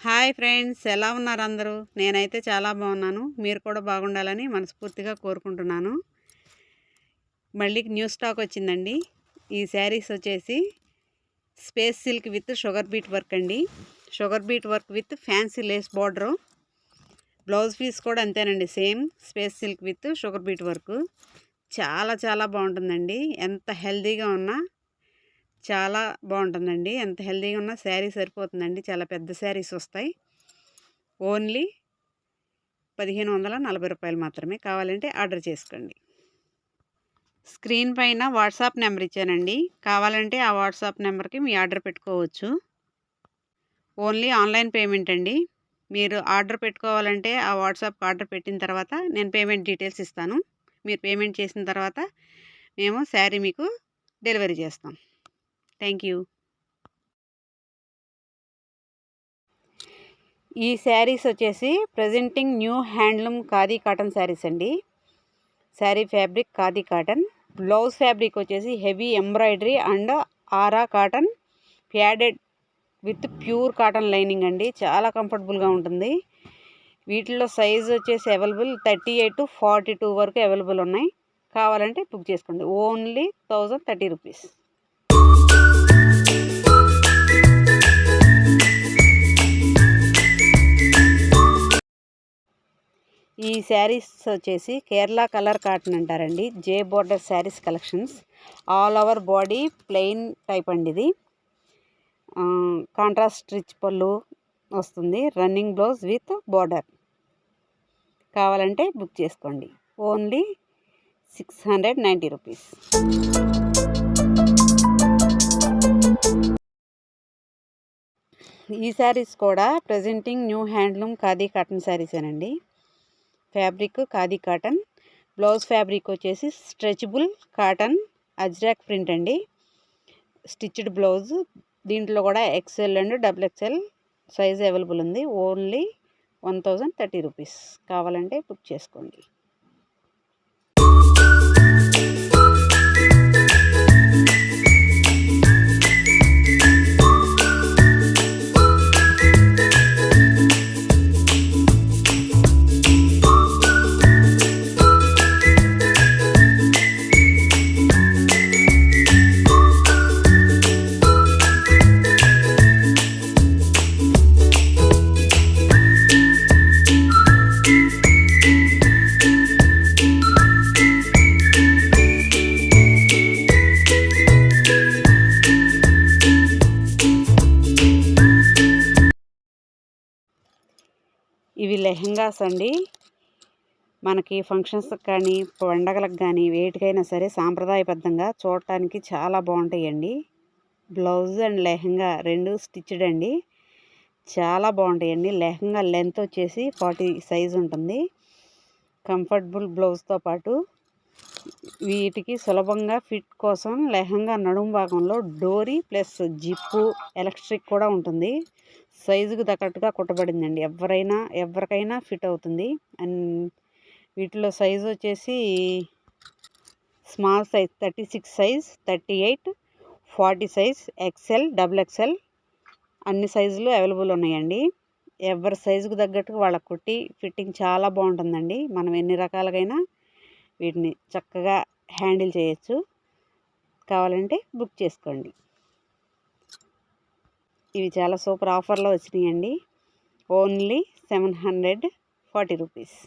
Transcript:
Hi friends, ఎలా ఉన్నారు అందరూ? నేనైతే చాలా బాగున్నాను. మీరు కూడా బాగుండాలని మనస్ఫూర్తిగా కోరుకుంటున్నాను. మళ్ళీ న్యూ స్టాక్ వచ్చిందండి. ఈ శారీస్ వచ్చేసి space silk with sugar beat work అండి. Sugar beat work with fancy lace border. Blouse piece కూడా అంతేనండి, same space silk with sugar beat work. చాలా చాలా బాగుంటుందండి. ఎంత హెల్తీగా ఉన్నా చాలా బాగుంటుందండి. ఎంత హెల్తీగా ఉన్నా శారీ సరిపోతుందండి. చాలా పెద్ద శారీస్ వస్తాయి. ఓన్లీ 1540 రూపాయలు మాత్రమే. కావాలంటే ఆర్డర్ చేసుకోండి. స్క్రీన్ పైన వాట్సాప్ నెంబర్ ఇచ్చానండి. కావాలంటే ఆ వాట్సాప్ నెంబర్కి మీ ఆర్డర్ పెట్టుకోవచ్చు. ఓన్లీ ఆన్లైన్ పేమెంట్ అండి. మీరు ఆర్డర్ పెట్టుకోవాలంటే ఆ వాట్సాప్కి ఆర్డర్ పెట్టిన తర్వాత నేను పేమెంట్ డీటెయిల్స్ ఇస్తాను. మీరు పేమెంట్ చేసిన తర్వాత మేము శారీ మీకు డెలివరీ చేస్తాం. Thank you. ఈ శారీస్ వచ్చేసి presenting new handloom khadi cotton saris అండి. Sari fabric khadi cotton. Blouse fabric వచ్చేసి heavy embroidery and aura cotton padded with pure cotton lining అండి. చాలా కంఫర్టబుల్గా ఉంటుంది. వీటిలో సైజ్ వచ్చేసి అవైలబుల్ 38 to 42 వరకు అవైలబుల్ ఉన్నాయి. కావాలంటే బుక్ చేసుకోండి. Only 1030 rupees. ఈ శారీస్ వచ్చేసి కేరళ కలర్ కాటన్ అంటారండి. J border saris collections. All over body plain type అండి. ఇది కాంట్రాస్ట్ స్టిచ్ పళ్ళు వస్తుంది. Running blouse with border. కావాలంటే బుక్ చేసుకోండి. Only 690 rupees. ఈ శారీస్ కూడా presenting new handloom khadi cotton శారీసేనండి. Fabric khadi cotton. Blouse fabric వచ్చేసి స్ట్రెచబుల్ కాటన్ అజ్రాక్ ప్రింట్ అండి. Stitched blouse. దీంట్లో కూడా XL and XXL size available ఉంది. Only 1030 rupees. కావాలంటే బుక్ చేసుకోండి. ఇవి లెహంగాస్ అండి. మనకి ఫంక్షన్స్కి కానీ పండగలకు కానీ వేటికైనా సరే సాంప్రదాయబద్ధంగా చూడటానికి చాలా బాగుంటాయండి. బ్లౌజ్ అండ్ లెహంగా రెండు స్టిచ్డ్ అండి. చాలా బాగుంటాయండి. లెహంగా లెంత్ వచ్చేసి 40 సైజ్ ఉంటుంది. కంఫర్టబుల్ బ్లౌజ్తో పాటు వీటికి సులభంగా ఫిట్ కోసం లెహంగా నడుము భాగంలో డోరీ ప్లస్ జిప్పు ఎలాస్టిక్ కూడా ఉంటుంది. సైజుకు తగ్గట్టుగా కుట్టబడిందండి. ఎవరికైనా ఫిట్ అవుతుంది. అండ్ వీటిలో సైజు వచ్చేసి small size 36 size, 38, 40 size, XL, XXL అన్ని సైజులు అవైలబుల్ ఉన్నాయండి. ఎవరి సైజుకు తగ్గట్టుగా వాళ్ళకి కుట్టి ఫిట్టింగ్ చాలా బాగుంటుందండి. మనం ఎన్ని రకాలుగైనా వీటిని చక్కగా హ్యాండిల్ చేయొచ్చు. కావాలంటే బుక్ చేసుకోండి. ఇవి చాలా సూపర్ ఆఫర్లో వచ్చినాయండి. Only 740 rupees.